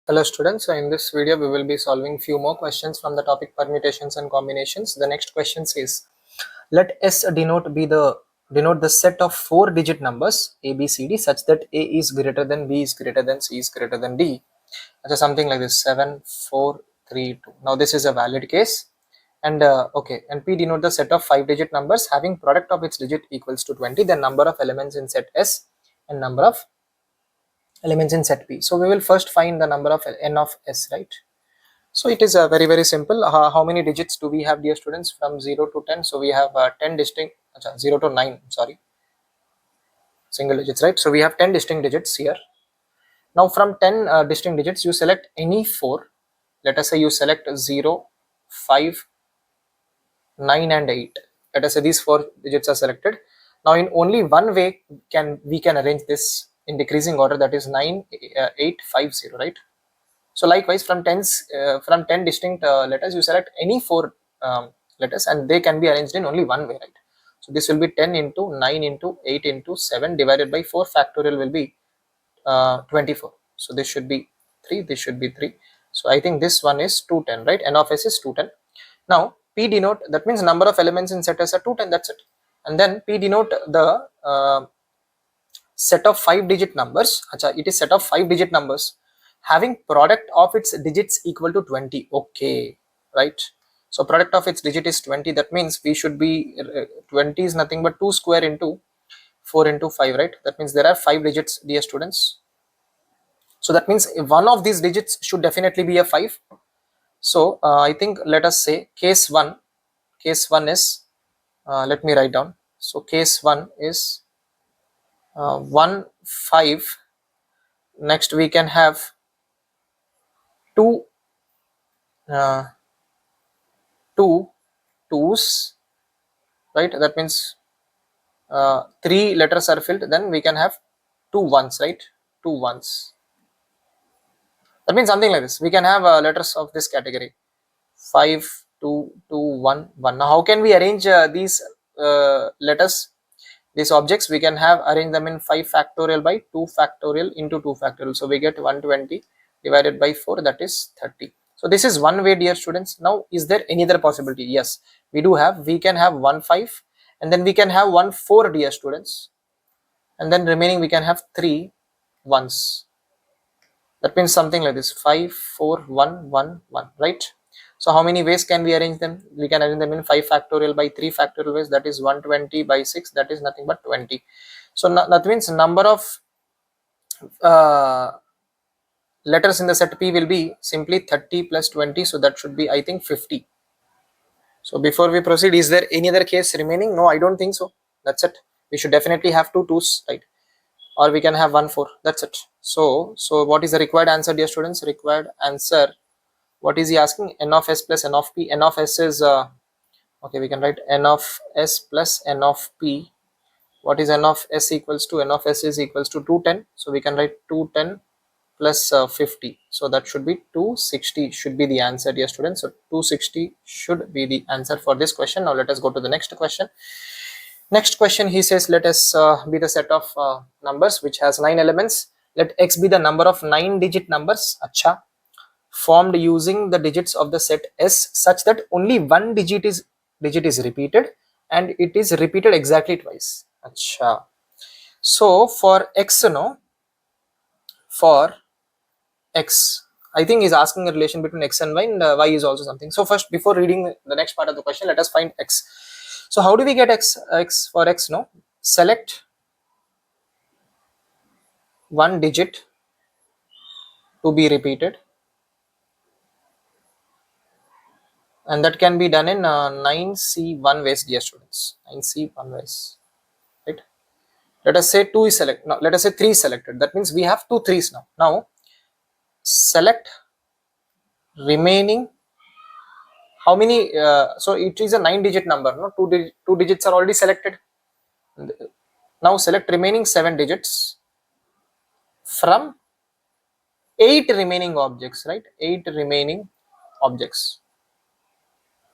Hello students, so in this video we will be solving few more questions from the topic permutations and combinations. The next question says, let S denote the set of 4-digit numbers A, B, C, D such that A is greater than B is greater than C is greater than D. So something like this, 7, 4, 3, 2. Now this is a valid case. And and P denote the set of 5-digit numbers having product of its digit equals to 20, the number of elements in set S and number of elements in set P. So we will first find the number of n of S, right? So it is very simple. How many digits do we have, dear students, from 0 to 10? So we have 10 distinct, 0 to 9, sorry, single digits, right? So we have 10 distinct digits here. Now from 10 distinct digits, you select any 4. Let us say you select 0, 5, 9 and 8. Let us say these 4 digits are selected. Now in only one way we can arrange this in decreasing order, that is 9, 8, 5, 0, right? So likewise from 10 distinct letters, you select any 4 letters and they can be arranged in only one way, right? So this will be 10 into 9 into 8 into 7 divided by 4 factorial will be 24. So this should be 3, this should be 3. So I think this one is 210, right? N of S is 210. Now P denote, that means number of elements in set S are 210, that's it. And then P denote the set of 5-digit numbers. It is set of 5-digit numbers having product of its digits equal to 20. Okay, right? So product of its digit is 20. That means we should be 20 is nothing but 2 square into 4 into 5, right? That means there are 5 digits, dear students. So that means one of these digits should definitely be a 5. So I think let us say case 1 is let me write down. So case 1 is 1, 5. Next we can have 2 twos, right? That means 3 letters are filled, then we can have 2 ones, right? 2 ones. That means something like this. We can have letters of this category: 5, 2, 2, 1, 1. Now how can we arrange these letters, these objects? We can have arrange them in 5 factorial by 2 factorial into 2 factorial. So we get 120 divided by 4, that is 30. So this is one way, dear students. Now is there any other possibility? Yes, we do have. We can have 1, 5 and then we can have 1, 4, dear students, and then remaining we can have 3 ones. That means something like this: 5, 4, 1, 1, 1, right? So how many ways can we arrange them? We can arrange them in 5 factorial by 3 factorial ways, that is 120 by 6, that is nothing but 20. So that means number of letters in the set P will be simply 30 plus 20, so that should be, I think, 50. So before we proceed, is there any other case remaining? No, I don't think so. That's it. We should definitely have 2 twos, right? Or we can have 1, 4. That's it. So what is the required answer, dear students? Required answer, what is he asking? N of S plus N of P. N of S is okay, we can write N of S plus N of P. What is N of S equals to? N of S is equals to 210. So we can write 210 plus 50. So that should be 260 should be the answer, dear students. So 260 should be the answer for this question. Now let us go to the next question. Next question, he says, let S be the set of numbers which has 9 elements. Let X be the number of 9-digit numbers. Acha. Formed using the digits of the set S such that only one digit is repeated and it is repeated exactly twice. Acha. So for X, for X, I think he's asking a relation between X and Y, and Y is also something. So first, before reading the next part of the question, let us find X. So how do we get X? For X, select one digit to be repeated, and that can be done in 9C1 ways, dear students. 9C1 ways, right? Let us say 2 is selected. Now let us say 3 is selected. That means we have 2 3s now. Now select remaining. How many? So it is a 9-digit number. No, 2 digits are already selected. Now select remaining 7 digits from 8 remaining objects, right? 8 remaining objects.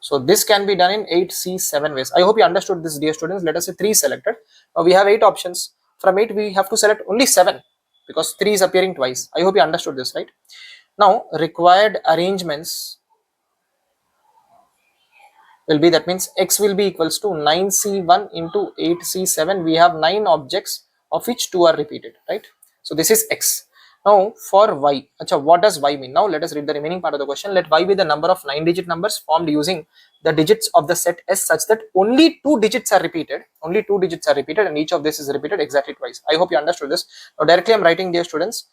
So this can be done in 8C7 ways. I hope you understood this, dear students. Let us say 3 selected. Now we have 8 options. From 8 we have to select only 7 because 3 is appearing twice. I hope you understood this, right? Now required arrangements will be, that means x will be equals to 9c1 into 8c7. We have 9 objects of which 2 are repeated, right? So this is x. Now for y, what does y mean? Now let us read the remaining part of the question. Let y be the number of 9 digit numbers formed using the digits of the set S such that only 2 digits are repeated. Only 2 digits are repeated, and each of this is repeated exactly twice. I hope you understood this. Now directly I'm writing, dear students,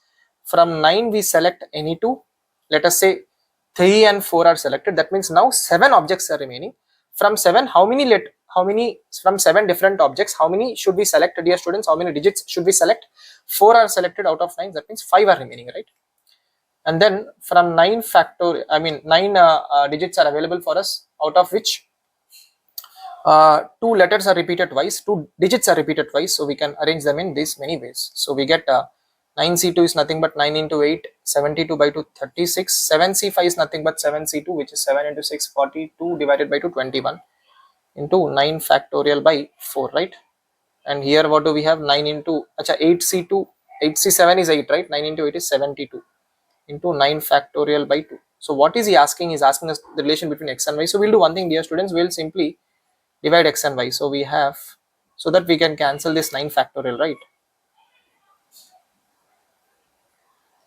from 9 we select any two. Let us say 3 and 4 are selected. That means now 7 objects are remaining. From 7, how many from 7 different objects, how many should we select, dear students? How many digits should we select? 4 are selected out of 9. That means 5 are remaining, right? And then from 9 factor, 9 digits are available for us, out of which 2 letters are repeated twice, 2 digits are repeated twice. So we can arrange them in these many ways. So we get 9c2 is nothing but 9 into 8, 72 by 2, 36. 7c5 is nothing but 7c2, which is 7 into 6, 42 divided by 2, 21 into 9 factorial by 4, right? And here what do we have? 9 into 8c2, 8c7 is 8, right? 9 into 8 is 72 into 9 factorial by 2. So what is he asking? He's asking us the relation between x and y. So we'll do one thing, dear students. We'll simply divide x and y. So we have, so that we can cancel this 9 factorial, right?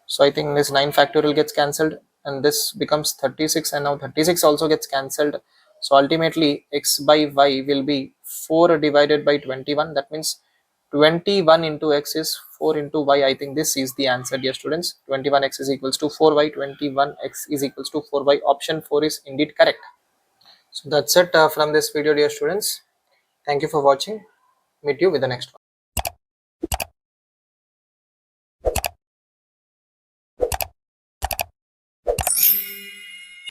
So I think this 9 factorial gets cancelled, and this becomes 36, and now 36 also gets cancelled. So ultimately x by y will be 4 divided by 21. That means 21 into x is 4 into y. I think this is the answer, dear students. 21x is equals to 4y. 21x is equals to 4y. Option 4 is indeed correct. So that's it from this video, dear students. Thank you for watching. Meet you with the next one.